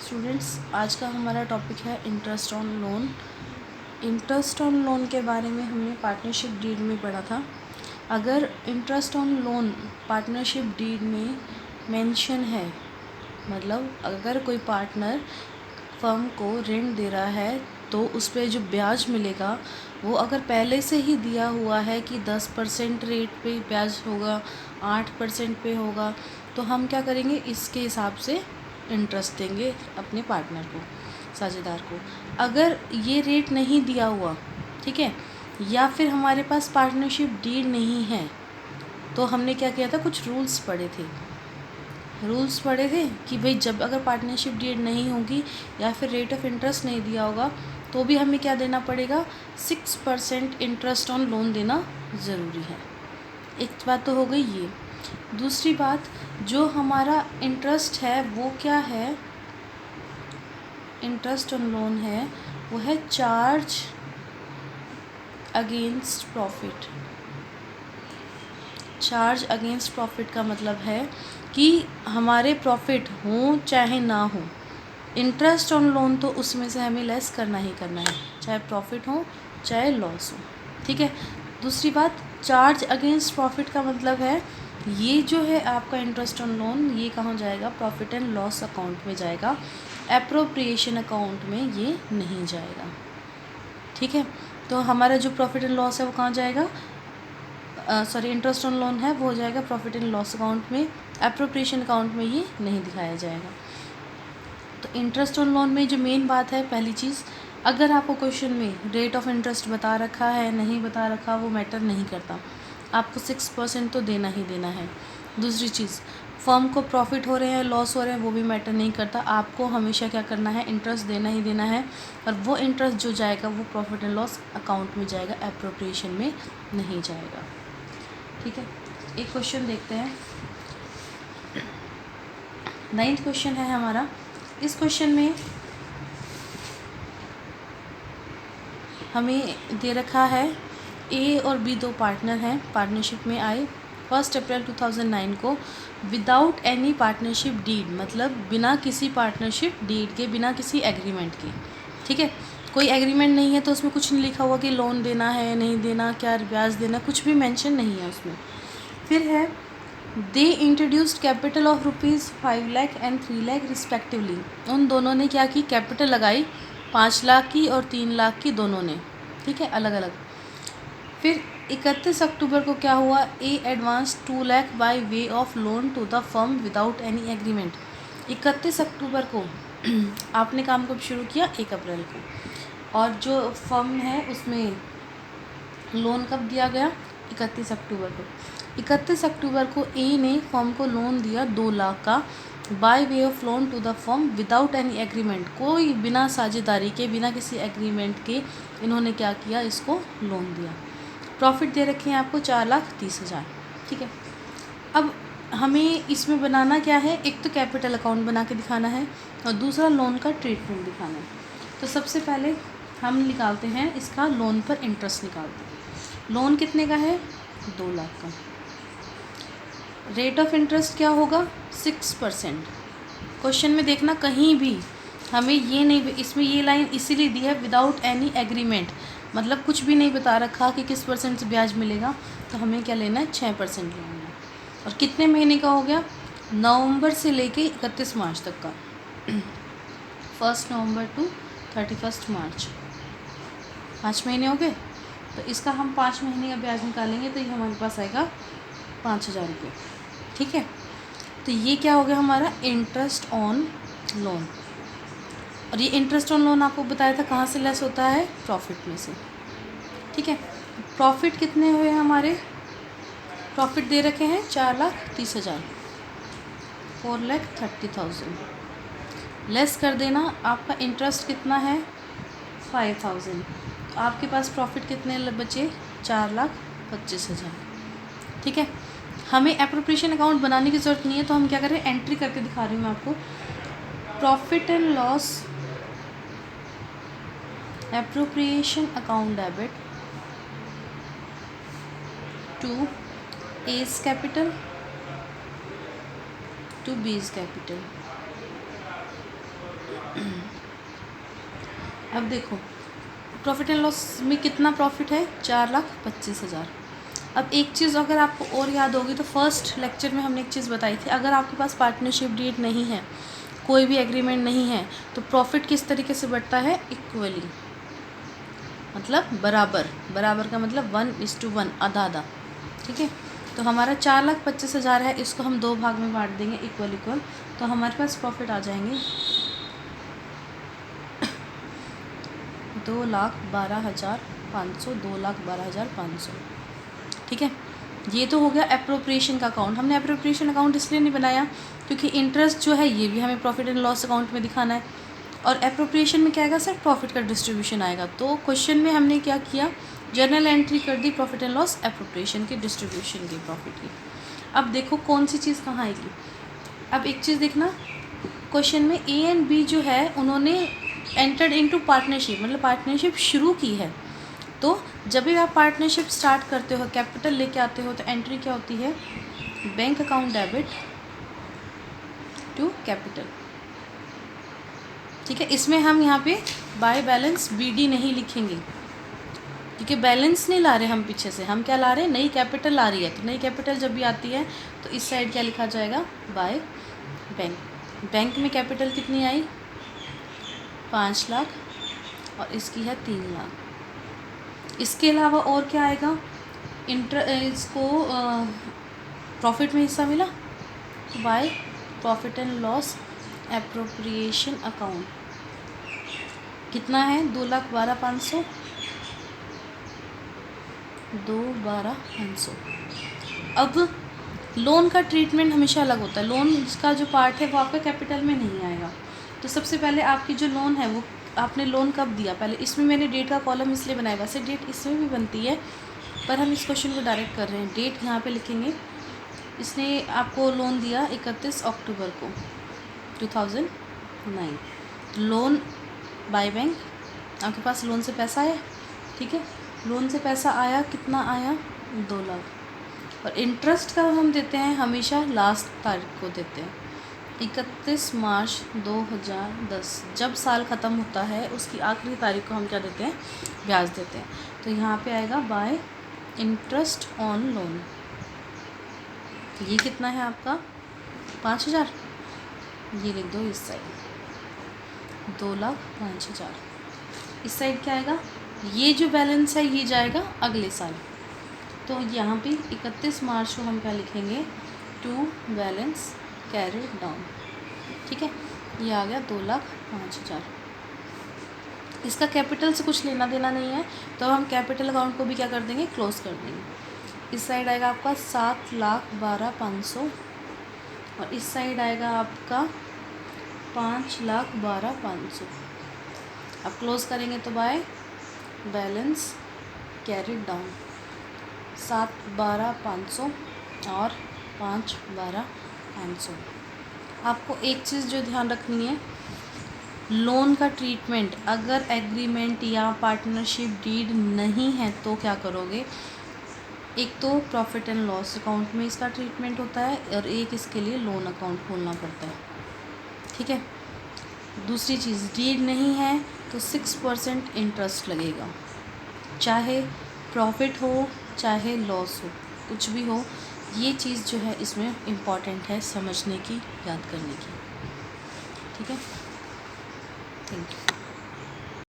Students, आज का हमारा टॉपिक है interest on loan. Interest on loan के बारे में हमने पार्टनरशिप डीड में पढ़ा था। अगर interest on loan partnership deed में मेंशन है, मतलब अगर कोई पार्टनर फर्म को ऋण दे रहा है तो उस पर जो ब्याज मिलेगा वो अगर पहले से ही दिया हुआ है कि 10% रेट पे ब्याज होगा, 8% पे होगा, तो हम क्या करेंगे, इसके हिसाब से इंटरेस्ट देंगे अपने पार्टनर को, साझेदार को। अगर ये रेट नहीं दिया हुआ, ठीक है, या फिर हमारे पास पार्टनरशिप डीड नहीं है, तो हमने क्या किया था, कुछ रूल्स पढ़े थे कि भाई जब अगर पार्टनरशिप डीड नहीं होगी या फिर रेट ऑफ इंटरेस्ट नहीं दिया होगा तो भी हमें क्या देना पड़ेगा, 6% इंटरेस्ट ऑन लोन देना ज़रूरी है। एक बात तो हो गई ये। दूसरी बात, जो हमारा इंटरेस्ट है वो क्या है, इंटरेस्ट ऑन लोन है वो है charge against profit. Charge against profit का मतलब है कि हमारे प्रॉफिट हो चाहे ना हो, इंटरेस्ट ऑन लोन तो उसमें से हमें लेस करना ही करना है, चाहे प्रॉफिट हो चाहे लॉस हो, ठीक है। दूसरी बात, चार्ज अगेंस्ट प्रॉफिट का मतलब है ये जो है आपका इंटरेस्ट ऑन लोन, ये कहाँ जाएगा, प्रॉफिट एंड लॉस अकाउंट में जाएगा, एप्रोप्रिएशन अकाउंट में ये नहीं जाएगा, ठीक है। तो हमारा जो प्रॉफिट एंड लॉस है वो कहाँ जाएगा, इंटरेस्ट ऑन लोन है वो हो जाएगा प्रॉफिट एंड लॉस अकाउंट में, एप्रोप्रिएशन अकाउंट में ये नहीं दिखाया जाएगा। तो इंटरेस्ट ऑन लोन में जो मेन बात है, पहली चीज़, अगर आपको क्वेश्चन में रेट ऑफ इंटरेस्ट बता रखा है नहीं बता रखा, वो मैटर नहीं करता, आपको 6% तो देना ही देना है। दूसरी चीज़, फर्म को प्रॉफिट हो रहे हैं लॉस हो रहे हैं वो भी मैटर नहीं करता, आपको हमेशा क्या करना है, इंटरेस्ट देना ही देना है, और वो इंटरेस्ट जो जाएगा वो प्रॉफिट एंड लॉस अकाउंट में जाएगा, एप्रोप्रिएशन में नहीं जाएगा, ठीक है। एक क्वेश्चन देखते हैं, 9th क्वेश्चन है हमारा। इस क्वेश्चन में हमें दे रखा है ए और बी दो पार्टनर हैं, पार्टनरशिप में आए 1 अप्रैल 2009 को विदाउट एनी पार्टनरशिप डीड, मतलब बिना किसी पार्टनरशिप डीड के, बिना किसी एग्रीमेंट के, ठीक है। कोई एग्रीमेंट नहीं है तो उसमें कुछ नहीं लिखा हुआ कि लोन देना है नहीं देना, क्या ब्याज देना, कुछ भी मेंशन नहीं है उसमें। फिर है they introduced capital of ₹5 lakh and 3 lakh respectively. उन दोनों ने क्या की, कैपिटल लगाई 5 लाख की और 3 लाख की, दोनों ने, ठीक है, अलग अलग। फिर 31 अक्टूबर को क्या हुआ, a advance 2 lakh by way of loan to the firm without any agreement. 31 अक्टूबर को आपने काम कब शुरू किया, 1 अप्रैल को, और जो फर्म है उसमें लोन कब दिया गया, 31 अक्टूबर को। 31 अक्टूबर को ए ने फर्म को लोन दिया 2 लाख का, by way of loan to the firm without any agreement, कोई बिना साझेदारी के, बिना किसी एग्रीमेंट के इन्होंने क्या किया, इसको लोन दिया। प्रॉफिट दे रखे हैं आपको 4,30,000, ठीक है। अब हमें इसमें बनाना क्या है, एक तो कैपिटल अकाउंट बना के दिखाना है और दूसरा लोन का ट्रीटमेंट दिखाना है। तो सबसे पहले हम निकालते हैं इसका लोन पर इंटरेस्ट निकालते हैं। लोन कितने का है, 2 लाख का। रेट ऑफ इंटरेस्ट क्या होगा, 6%। क्वेश्चन में देखना कहीं भी हमें ये नहीं, इसमें ये लाइन इसीलिए दी है विदाउट एनी एग्रीमेंट, मतलब कुछ भी नहीं बता रखा कि किस परसेंट से ब्याज मिलेगा, तो हमें क्या लेना है, 6% लेना है। और कितने महीने का हो गया, नवंबर से लेके 31 मार्च तक का, 1 नवंबर टू 31 मार्च, 5 महीने हो गए। तो इसका हम 5 महीने का ब्याज निकालेंगे तो ये हमारे पास आएगा 5,000 रुपये, ठीक है। तो ये क्या हो गया हमारा इंटरेस्ट ऑन लोन। और ये इंटरेस्ट ऑन लोन आपको बताया था कहाँ से लेस होता है, प्रॉफिट में से, ठीक है। प्रॉफिट कितने हुए हमारे, प्रॉफिट दे रखे हैं 4,30,000, 4,30,000, लेस कर देना, आपका इंटरेस्ट कितना है 5,000, तो आपके पास प्रॉफिट कितने बचे, 4,25,000, ठीक है। हमें एप्रोप्रिएशन अकाउंट बनाने की ज़रूरत नहीं है, तो हम क्या करें, एंट्री करके दिखा रही हूँ मैं आपको। Profit and loss appropriation account debit to A's capital to B's capital, अब देखो प्रॉफिट एंड लॉस में कितना प्रॉफिट है, 4,25,000। अब एक चीज़ अगर आपको और याद होगी तो फर्स्ट लेक्चर में हमने एक चीज़ बताई थी, अगर आपके पास पार्टनरशिप डीड नहीं है, कोई भी एग्रीमेंट नहीं है, तो प्रॉफिट किस तरीके से बढ़ता है, इक्वली, मतलब बराबर। बराबर का मतलब 1:1, आधा आधा। ठीक है, तो हमारा 4,25,000 है, इसको हम 2 भाग में बांट देंगे इक्वल, तो हमारे पास प्रॉफिट आ जाएंगे 2,12,500, 2,12,500। ठीक है, ये तो हो गया एप्रोप्रिएशन का अकाउंट। हमने एप्रोप्रिएशन अकाउंट इसलिए नहीं बनाया क्योंकि इंटरेस्ट जो है ये भी हमें प्रॉफिट एंड लॉस अकाउंट में दिखाना है, और एप्रोप्रिएशन में क्या आएगा, सर प्रॉफिट का डिस्ट्रीब्यूशन आएगा। तो क्वेश्चन में हमने क्या किया, जर्नल एंट्री कर दी प्रॉफिट एंड लॉस एप्रोप्रिएशन की, डिस्ट्रीब्यूशन की, प्रॉफिट की। अब देखो कौन सी चीज़ कहाँ आएगी। अब एक चीज़ देखना, क्वेश्चन में ए एंड बी जो है उन्होंने एंटर्ड इनटू पार्टनरशिप, मतलब पार्टनरशिप शुरू की है। तो जब भी आप पार्टनरशिप स्टार्ट करते हो, कैपिटल लेके आते हो, तो एंट्री क्या होती है, bank account debit to capital. ठीक है, इसमें हम यहाँ पे बाय बैलेंस BD नहीं लिखेंगे क्योंकि बैलेंस नहीं ला रहे हम पीछे से, हम क्या ला रहे हैं, नई कैपिटल ला रही है। तो नई कैपिटल जब भी आती है तो इस साइड क्या लिखा जाएगा, बाय बैंक। बैंक में कैपिटल कितनी आई, 5 लाख, और इसकी है 3 लाख। इसके अलावा और क्या आएगा, इसको प्रॉफिट में हिस्सा मिला, by profit and loss appropriation account कितना है, 2,12,500, 2,12,500। अब लोन का ट्रीटमेंट हमेशा अलग होता है। लोन का जो पार्ट है वो आपका कैपिटल में नहीं आएगा। तो सबसे पहले आपकी जो लोन है वो आपने लोन कब दिया, पहले इसमें मैंने डेट का कॉलम इसलिए बनाया, वैसे डेट इसमें भी बनती है पर हम इस क्वेश्चन को डायरेक्ट कर रहे हैं। डेट यहाँ पे लिखेंगे, इसने आपको लोन दिया 31 अक्टूबर को 2009। लोन बाय बैंक, आपके पास लोन से पैसा आया। ठीक है, लोन से पैसा आया, कितना आया, 2 लाख। और इंटरेस्ट का हम देते हैं हमेशा लास्ट तारीख को देते हैं, 31 मार्च 2010। जब साल ख़त्म होता है उसकी आखिरी तारीख को हम क्या देते हैं, ब्याज देते हैं। तो यहाँ पे आएगा बाय इंटरेस्ट ऑन लोन। ये कितना है आपका, 5,000। ये लिख दो इस साइड, 2,05,000। इस साइड क्या आएगा, ये जो बैलेंस है ये जाएगा अगले साल। तो यहाँ पे 31 मार्च को हम क्या लिखेंगे, टू बैलेंस कैरिड डाउन। ठीक है, ये आ गया 2,05,000। इसका कैपिटल से कुछ लेना देना नहीं है, तो हम कैपिटल अकाउंट को भी क्या कर देंगे, क्लोज कर देंगे। इस साइड आएगा आपका 7,12,500, और इस साइड आएगा आपका 5,12,500। अब क्लोज करेंगे तो बाय बैलेंस कैरिड डाउन 7,12,500 और 5,12,500। आपको एक चीज़ जो ध्यान रखनी है, लोन का ट्रीटमेंट अगर एग्रीमेंट या पार्टनरशिप डीड नहीं है तो क्या करोगे, एक तो प्रॉफिट एंड लॉस अकाउंट में इसका ट्रीटमेंट होता है, और एक इसके लिए लोन अकाउंट खोलना पड़ता है। ठीक है, दूसरी चीज़, डीड नहीं है तो 6% इंटरेस्ट लगेगा, चाहे प्रॉफिट हो चाहे लॉस हो, कुछ भी हो। ये चीज़ जो है इसमें इम्पॉर्टेंट है समझने की, याद करने की। ठीक है, थैंक यू।